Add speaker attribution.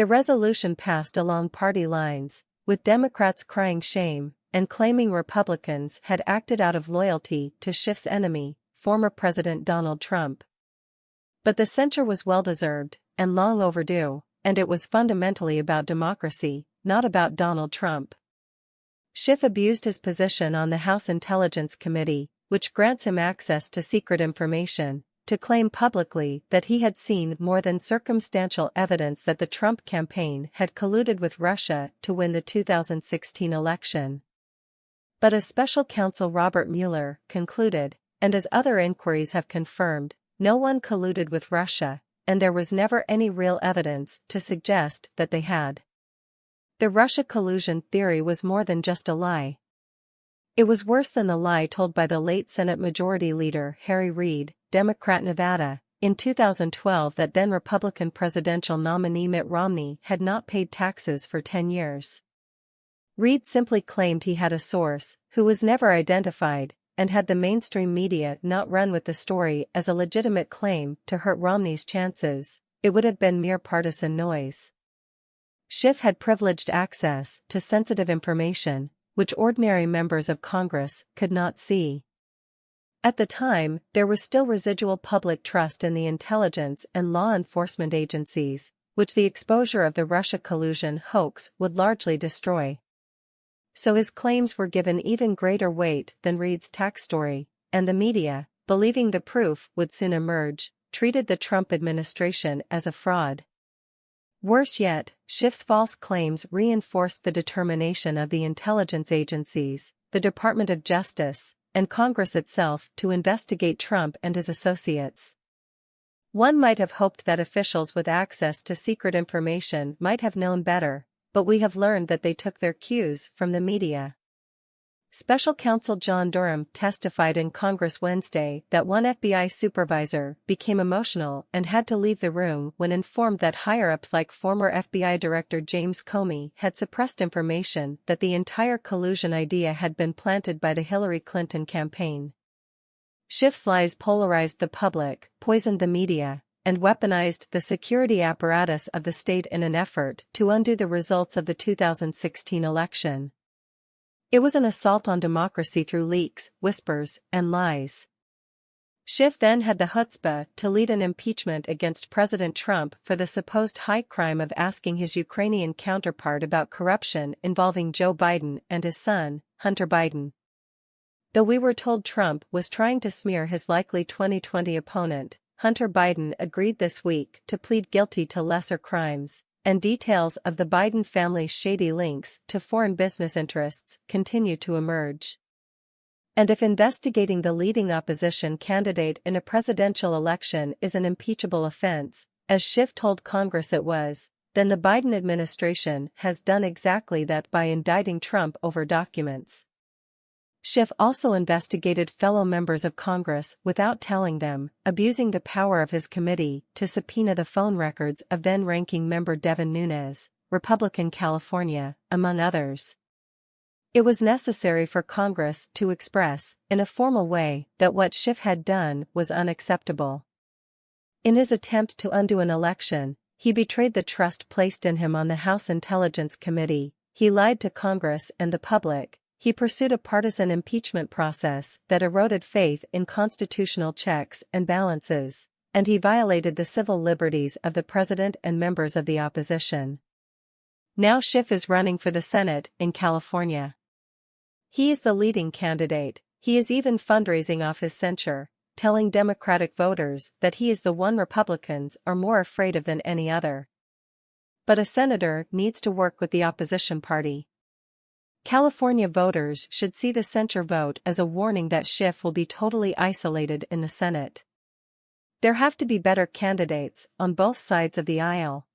Speaker 1: The resolution passed along party lines, with Democrats crying shame and claiming Republicans had acted out of loyalty to Schiff's enemy, former President Donald Trump. But the censure was well-deserved and long overdue, and it was fundamentally about democracy, not about Donald Trump. Schiff abused his position on the House Intelligence Committee, which grants him access to secret information, to claim publicly that he had seen more than circumstantial evidence that the Trump campaign had colluded with Russia to win the 2016 election. But as special counsel Robert Mueller concluded, and as other inquiries have confirmed, no one colluded with Russia, and there was never any real evidence to suggest that they had. The Russia collusion theory was more than just a lie. It was worse than the lie told by the late Senate Majority Leader Harry Reid, Democrat Nevada, in 2012 that then Republican presidential nominee Mitt Romney had not paid taxes for 10 years. Reid simply claimed he had a source, who was never identified, and had the mainstream media not run with the story as a legitimate claim to hurt Romney's chances, it would have been mere partisan noise. Schiff had privileged access to sensitive information, which ordinary members of Congress could not see. At the time, there was still residual public trust in the intelligence and law enforcement agencies, which the exposure of the Russia collusion hoax would largely destroy. So his claims were given even greater weight than Reid's tax story, and the media, believing the proof would soon emerge, treated the Trump administration as a fraud. Worse yet, Schiff's false claims reinforced the determination of the intelligence agencies, the Department of Justice, and Congress itself to investigate Trump and his associates. One might have hoped that officials with access to secret information might have known better, but we have learned that they took their cues from the media. Special counsel John Durham testified in Congress Wednesday that one FBI supervisor became emotional and had to leave the room when informed that higher-ups like former FBI Director James Comey had suppressed information that the entire collusion idea had been planted by the Hillary Clinton campaign. Schiff's lies polarized the public, poisoned the media, and weaponized the security apparatus of the state in an effort to undo the results of the 2016 election. It was an assault on democracy through leaks, whispers, and lies. Schiff then had the chutzpah to lead an impeachment against President Trump for the supposed high crime of asking his Ukrainian counterpart about corruption involving Joe Biden and his son, Hunter Biden. Though we were told Trump was trying to smear his likely 2020 opponent, Hunter Biden agreed this week to plead guilty to lesser crimes, and details of the Biden family's shady links to foreign business interests continue to emerge. And if investigating the leading opposition candidate in a presidential election is an impeachable offense, as Schiff told Congress it was, then the Biden administration has done exactly that by indicting Trump over documents. Schiff also investigated fellow members of Congress without telling them, abusing the power of his committee to subpoena the phone records of then-ranking member Devin Nunes, Republican California, among others. It was necessary for Congress to express, in a formal way, that what Schiff had done was unacceptable. In his attempt to undo an election, he betrayed the trust placed in him on the House Intelligence Committee, he lied to Congress and the public. He pursued a partisan impeachment process that eroded faith in constitutional checks and balances, and he violated the civil liberties of the president and members of the opposition. Now Schiff is running for the Senate in California. He is the leading candidate. He is even fundraising off his censure, telling Democratic voters that he is the one Republicans are more afraid of than any other. But a senator needs to work with the opposition party. California voters should see the censure vote as a warning that Schiff will be totally isolated in the Senate. There have to be better candidates on both sides of the aisle.